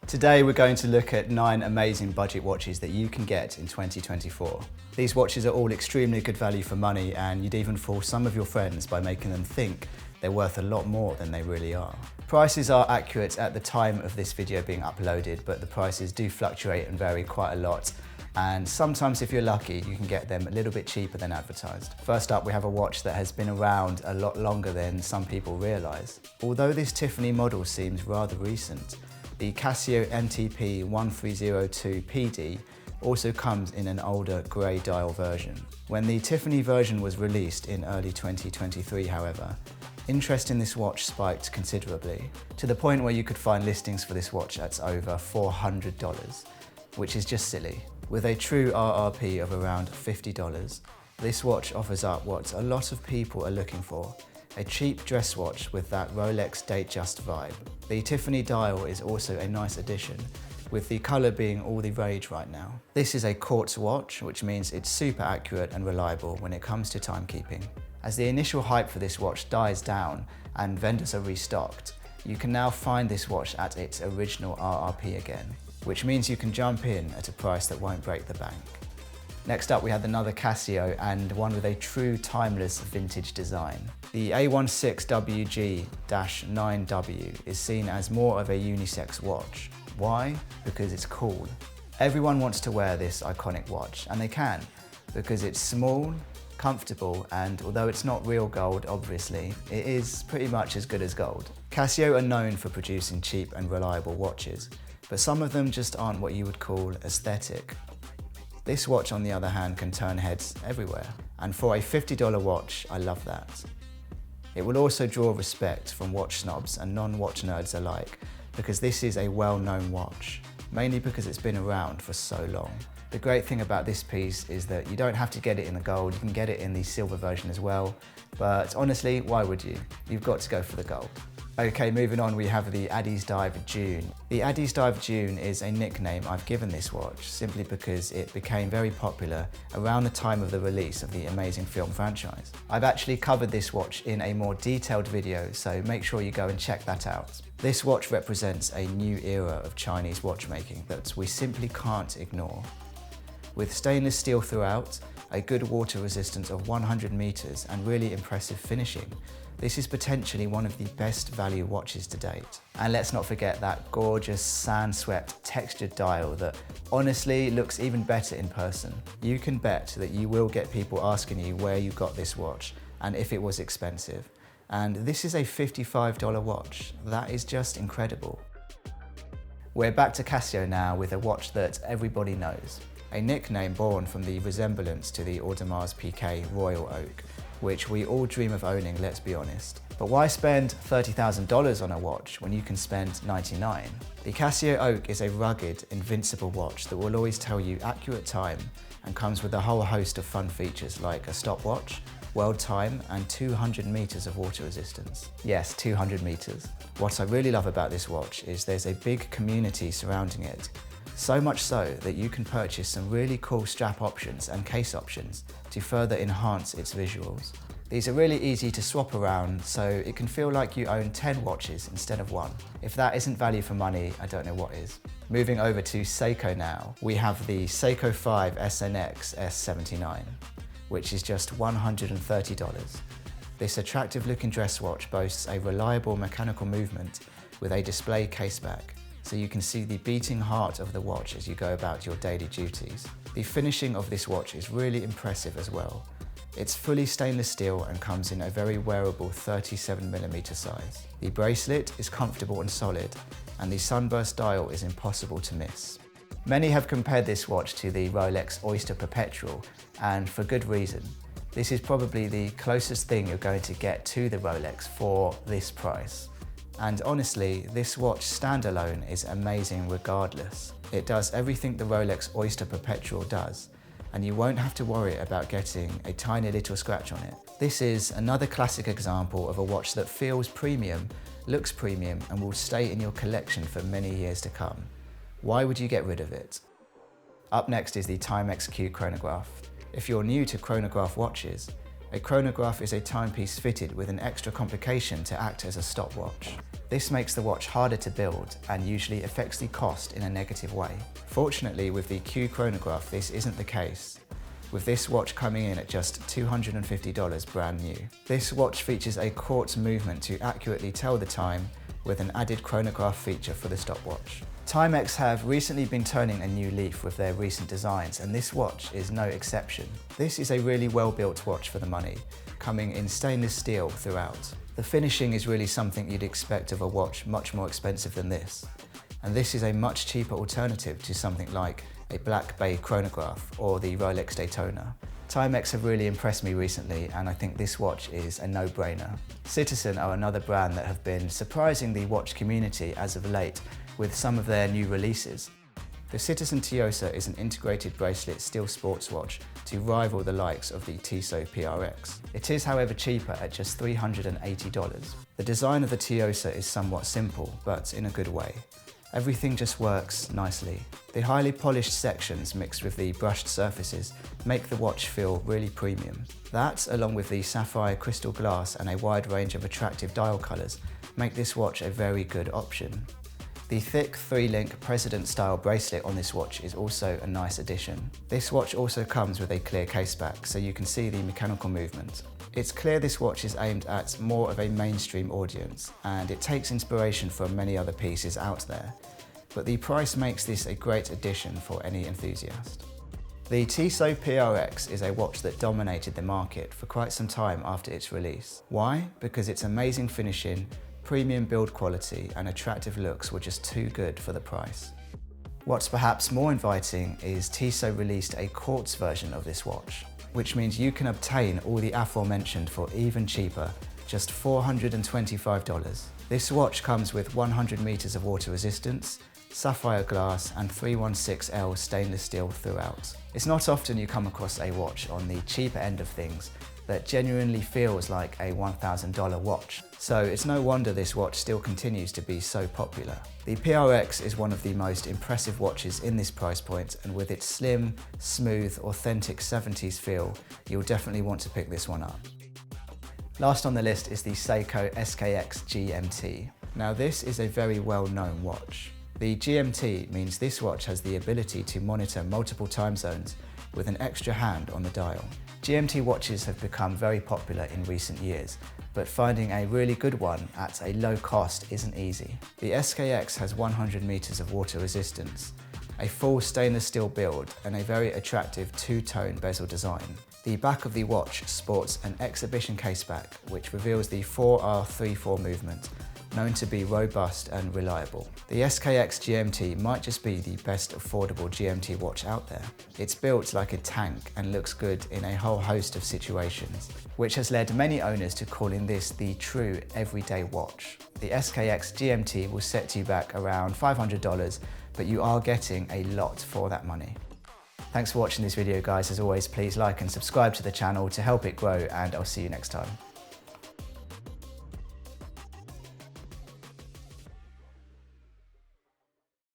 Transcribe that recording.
Today we're going to look at 9 amazing budget watches that you can get in 2024. These watches are all extremely good value for money, and you'd even fool some of your friends by making them think they're worth a lot more than they really are. Prices are accurate at the time of this video being uploaded, but the prices do fluctuate and vary quite a lot. And sometimes if you're lucky, you can get them a little bit cheaper than advertised. First up, we have a watch that has been around a lot longer than some people realise. Although this Tiffany model seems rather recent, the Casio MTP 1302 PD also comes in an older grey dial version. When the Tiffany version was released in early 2023, however, interest in this watch spiked considerably, to the point where you could find listings for this watch at over $400, which is just silly. With a true RRP of around $50, this watch offers up what a lot of people are looking for: a cheap dress watch with that Rolex Datejust vibe. The Tiffany dial is also a nice addition, with the colour being all the rage right now. This is a quartz watch, which means it's super accurate and reliable when it comes to timekeeping. As the initial hype for this watch dies down and vendors are restocked, you can now find this watch at its original RRP again, which means you can jump in at a price that won't break the bank. Next up, we have another Casio, and one with a true timeless vintage design. The A168WG-9W is seen as more of a unisex watch. Why? Because it's cool. Everyone wants to wear this iconic watch, and they can, because it's small, comfortable, and although it's not real gold, obviously, it is pretty much as good as gold. Casio are known for producing cheap and reliable watches, but some of them just aren't what you would call aesthetic. This watch, on the other hand, can turn heads everywhere, and for a $50 watch, I love that. It will also draw respect from watch snobs and non-watch nerds alike, because this is a well-known watch, mainly because it's been around for so long. The great thing about this piece is that you don't have to get it in the gold, you can get it in the silver version as well, but honestly, why would you? You've got to go for the gold. Okay, moving on, we have the Addiesdive June. The Addiesdive June is a nickname I've given this watch simply because it became very popular around the time of the release of the amazing film franchise. I've actually covered this watch in a more detailed video, so make sure you go and check that out. This watch represents a new era of Chinese watchmaking that we simply can't ignore. With stainless steel throughout, a good water resistance of 100 meters and really impressive finishing, this is potentially one of the best value watches to date. And let's not forget that gorgeous sand-swept textured dial that honestly looks even better in person. You can bet that you will get people asking you where you got this watch and if it was expensive. And this is a $55 watch. That is just incredible. We're back to Casio now with a watch that everybody knows. A nickname born from the resemblance to the Audemars Piguet Royal Oak, which we all dream of owning, let's be honest. But why spend $30,000 on a watch when you can spend $99? The Casio Oak is a rugged, invincible watch that will always tell you accurate time and comes with a whole host of fun features like a stopwatch, world time, and 200 meters of water resistance. Yes, 200 meters. What I really love about this watch is there's a big community surrounding it. So much so that you can purchase some really cool strap options and case options to further enhance its visuals. These are really easy to swap around, so it can feel like you own 10 watches instead of one. If that isn't value for money, I don't know what is. Moving over to Seiko now, we have the Seiko 5 SNX S79, which is just $130. This attractive looking dress watch boasts a reliable mechanical movement with a display caseback, so you can see the beating heart of the watch as you go about your daily duties. The finishing of this watch is really impressive as well. It's fully stainless steel and comes in a very wearable 37mm size. The bracelet is comfortable and solid, and the sunburst dial is impossible to miss. Many have compared this watch to the Rolex Oyster Perpetual, and for good reason. This is probably the closest thing you're going to get to the Rolex for this price. And honestly, this watch standalone is amazing regardless. It does everything the Rolex Oyster Perpetual does, and you won't have to worry about getting a tiny little scratch on it. This is another classic example of a watch that feels premium, looks premium, and will stay in your collection for many years to come. Why would you get rid of it? Up next is the Timex Q Chronograph. If you're new to chronograph watches, A chronograph is a timepiece fitted with an extra complication to act as a stopwatch. This makes the watch harder to build and usually affects the cost in a negative way. Fortunately, with the Q Chronograph, this isn't the case, with this watch coming in at just $250 brand new. This watch features a quartz movement to accurately tell the time, with an added chronograph feature for the stopwatch. Timex have recently been turning a new leaf with their recent designs, and this watch is no exception. This is a really well-built watch for the money, coming in stainless steel throughout. The finishing is really something you'd expect of a watch much more expensive than this. And this is a much cheaper alternative to something like a Black Bay chronograph or the Rolex Daytona. Timex have really impressed me recently, and I think this watch is a no-brainer. Citizen are another brand that have been surprising the watch community as of late with some of their new releases. The Citizen Tiosa is an integrated bracelet steel sports watch to rival the likes of the Tissot PRX. It is, however, cheaper at just $380. The design of the Tiosa is somewhat simple, but in a good way. Everything just works nicely. The highly polished sections mixed with the brushed surfaces make the watch feel really premium. That, along with the sapphire crystal glass and a wide range of attractive dial colours, make this watch a very good option. The thick 3-link President-style bracelet on this watch is also a nice addition. This watch also comes with a clear caseback, so you can see the mechanical movement. It's clear this watch is aimed at more of a mainstream audience, and it takes inspiration from many other pieces out there, but the price makes this a great addition for any enthusiast. The Tissot PRX is a watch that dominated the market for quite some time after its release. Why? Because its amazing finishing, premium build quality and attractive looks were just too good for the price. What's perhaps more inviting is Tissot released a quartz version of this watch, which means you can obtain all the aforementioned for even cheaper, just $425. This watch comes with 100 meters of water resistance, sapphire glass and 316L stainless steel throughout. It's not often you come across a watch on the cheaper end of things that genuinely feels like a $1,000 watch. So it's no wonder this watch still continues to be so popular. The PRX is one of the most impressive watches in this price point, and with its slim, smooth, authentic 70s feel, you'll definitely want to pick this one up. Last on the list is the Seiko SKX GMT. Now this is a very well-known watch. The GMT means this watch has the ability to monitor multiple time zones with an extra hand on the dial. GMT watches have become very popular in recent years, but finding a really good one at a low cost isn't easy. The SKX has 100 meters of water resistance, a full stainless steel build, and a very attractive two-tone bezel design. The back of the watch sports an exhibition caseback which reveals the 4R34 movement, known to be robust and reliable. The SKX GMT might just be the best affordable GMT watch out there. It's built like a tank and looks good in a whole host of situations, which has led many owners to calling this the true everyday watch. The SKX GMT will set you back around $500, but you are getting a lot for that money. Thanks for watching this video, guys. As always, please like and subscribe to the channel to help it grow, and I'll see you next time.